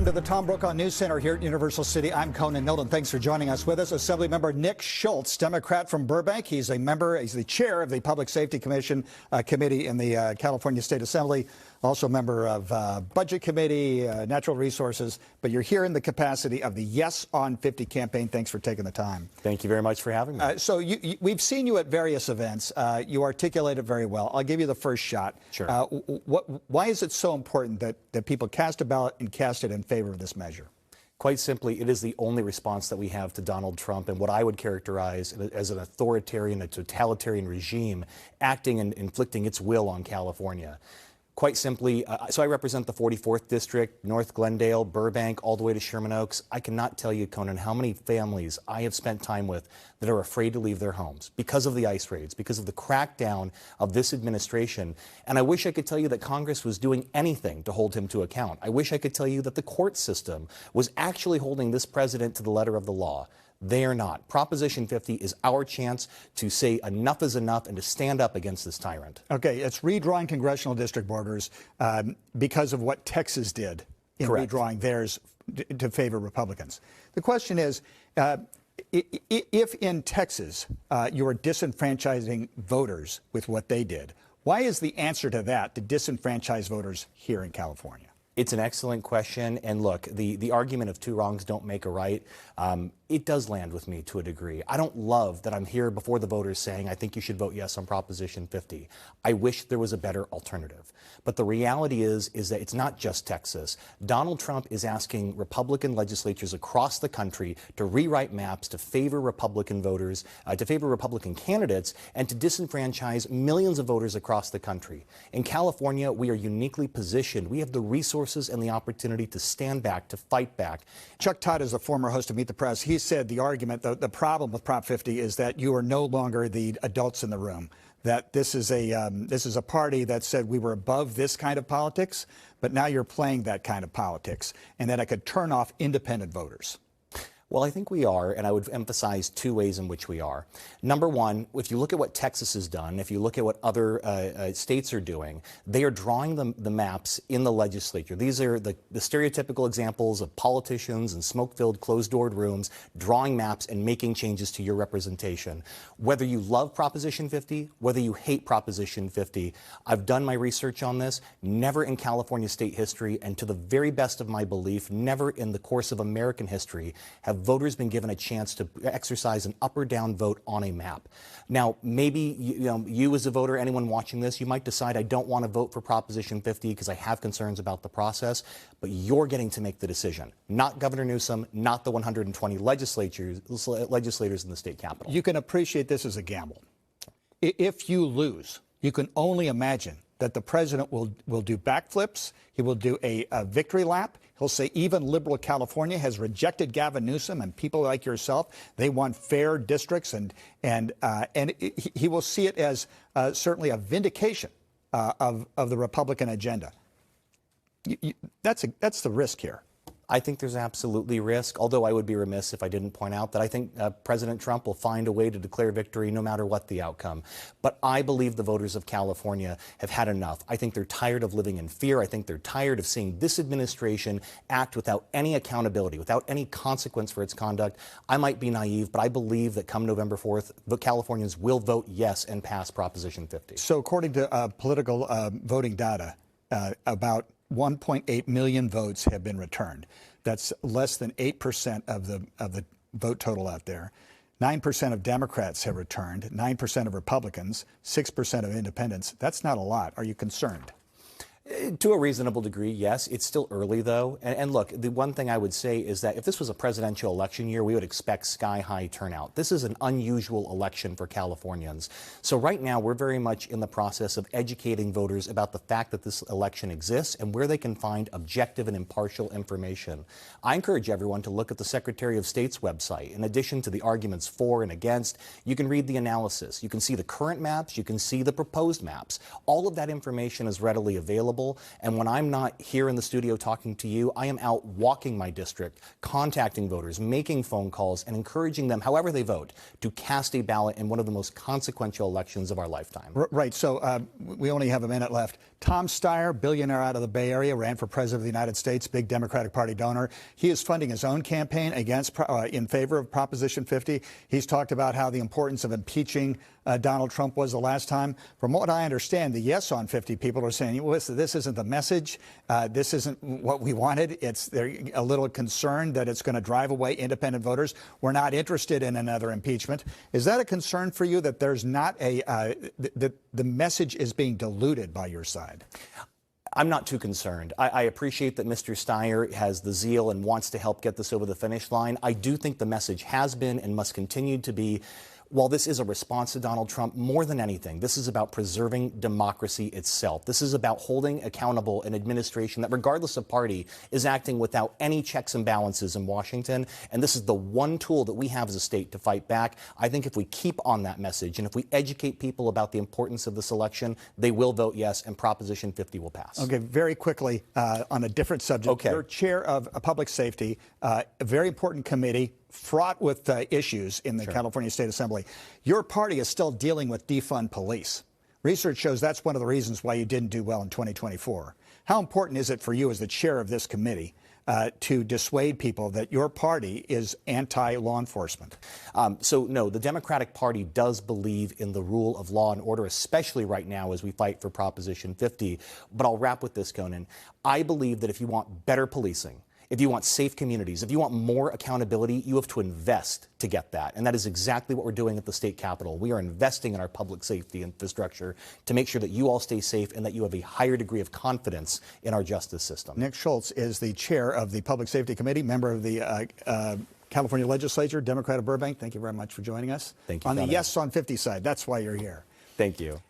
Welcome to the Tom Brokaw News Center here at Universal City. I'm Conan. Nolan, thanks for joining us. With us, Assemblymember Nick Schultz, Democrat from Burbank. He's the chair of the Public Safety Commission committee in the California State Assembly, also a member of Budget Committee, Natural Resources. But you're here in the capacity of the Yes on 50 campaign. Thanks for taking the time. Thank you very much for having me. So we've seen you at various events. You articulate it very well. I'll give you the first shot. Sure. Why is it so important that people cast a ballot and cast it in favor of this measure? Quite simply, it is the only response that we have to Donald Trump and what I would characterize as an authoritarian, a totalitarian regime acting and inflicting its will on California. Quite simply, so I represent the 44th District, North Glendale, Burbank, all the way to Sherman Oaks. I cannot tell you, Conan, how many families I have spent time with that are afraid to leave their homes because of the ICE raids, because of the crackdown of this administration. And I wish I could tell you that Congress was doing anything to hold him to account. I wish I could tell you that the court system was actually holding this president to the letter of the law. They are not. Proposition 50 is our chance to say enough is enough and to stand up against this tyrant. Okay, it's redrawing congressional district borders because of what Texas did in Correct. redrawing theirs to favor Republicans. The question is, if in Texas you are disenfranchising voters with what they did, why is the answer to that to disenfranchise voters here in California? It's an excellent question. And look, the argument of two wrongs don't make a right, it does land with me to a degree. I don't love that I'm here before the voters saying, I think you should vote yes on Proposition 50. I wish there was a better alternative. But the reality is that it's not just Texas. Donald Trump is asking Republican legislatures across the country to rewrite maps to favor Republican voters, to favor Republican candidates, and to disenfranchise millions of voters across the country. In California, we are uniquely positioned. We have the resources and the opportunity to stand back, to fight back. Chuck Todd is a former host of Meet the Press. He said the argument, the problem with Prop 50 is that you are no longer the adults in the room, that this is a party that said we were above this kind of politics, but now you're playing that kind of politics, and that it could turn off independent voters. Well, I think we are, and I would emphasize two ways in which we are. Number one, if you look at what Texas has done, if you look at what other states are doing, they are drawing the maps in the legislature. These are the stereotypical examples of politicians in smoke-filled, closed-doored rooms drawing maps and making changes to your representation. Whether you love Proposition 50, whether you hate Proposition 50, I've done my research on this. Never in California state history, and to the very best of my belief, never in the course of American history have voters been given a chance to exercise an up or down vote on a map. Now, maybe you as a voter, anyone watching this, you might decide I don't want to vote for Proposition 50 because I have concerns about the process, but you're getting to make the decision, not Governor Newsom, not the 120 legislators in the state capitol. You can appreciate this as a gamble. If you lose, you can only imagine that the president will do backflips. He will do a victory lap. He'll say even liberal California has rejected Gavin Newsom and people like yourself. They want fair districts, and he will see it as certainly a vindication of the Republican agenda. That's the risk here. I think there's absolutely risk, although I would be remiss if I didn't point out that I think President Trump will find a way to declare victory no matter what the outcome. But I believe the voters of California have had enough. I think they're tired of living in fear. I think they're tired of seeing this administration act without any accountability, without any consequence for its conduct. I might be naive, but I believe that come November 4th, the Californians will vote yes and pass Proposition 50. So according to political voting data, about 1.8 million votes have been returned. That's less than 8% of the vote total out there. 9% of Democrats have returned, 9% of Republicans, 6% of independents. That's not a lot. Are you concerned? To a reasonable degree, yes. It's still early, though. And look, the one thing I would say is that if this was a presidential election year, we would expect sky-high turnout. This is an unusual election for Californians. So right now, we're very much in the process of educating voters about the fact that this election exists and where they can find objective and impartial information. I encourage everyone to look at the Secretary of State's website. In addition to the arguments for and against, you can read the analysis. You can see the current maps. You can see the proposed maps. All of that information is readily available. available. And when I'm not here in the studio talking to you, I am out walking my district, contacting voters, making phone calls, and encouraging them, however they vote, to cast a ballot in one of the most consequential elections of our lifetime. Right. So we only have a minute left. Tom Steyer, billionaire out of the Bay Area, ran for president of the United States, big Democratic Party donor. He is funding his own campaign in favor of Proposition 50. He's talked about how the importance of impeaching Donald Trump was the last time. From what I understand, the yes on 50 people are saying, listen, this isn't the message. This isn't what we wanted. They're a little concerned that it's going to drive away independent voters. We're not interested in another impeachment. Is that a concern for you, that there's not that the message is being diluted by your side? I'm not too concerned. I appreciate that Mr. Steyer has the zeal and wants to help get this over the finish line. I do think the message has been and must continue to be, while this is a response to Donald Trump, more than anything, this is about preserving democracy itself. This is about holding accountable an administration that, regardless of party, is acting without any checks and balances in Washington. And this is the one tool that we have as a state to fight back. I think if we keep on that message and if we educate people about the importance of this election, they will vote yes, and Proposition 50 will pass. Okay, very quickly, on a different subject. Okay. You're chair of public safety, a very important committee, fraught with issues in the California State Assembly. Your party is still dealing with defund police. Research shows that's one of the reasons why you didn't do well in 2024. How important is it for you as the chair of this committee to dissuade people that your party is anti-law enforcement? So, no, the Democratic Party does believe in the rule of law and order, especially right now as we fight for Proposition 50. But I'll wrap with this, Conan. I believe that if you want better policing, if you want safe communities, if you want more accountability, you have to invest to get that. And that is exactly what we're doing at the state capitol. We are investing in our public safety infrastructure to make sure that you all stay safe and that you have a higher degree of confidence in our justice system. Nick Schultz is the chair of the Public Safety Committee, member of the California Legislature, Democrat of Burbank. Thank you very much for joining us. Thank you. On the yes on 50 side, that's why you're here. Thank you.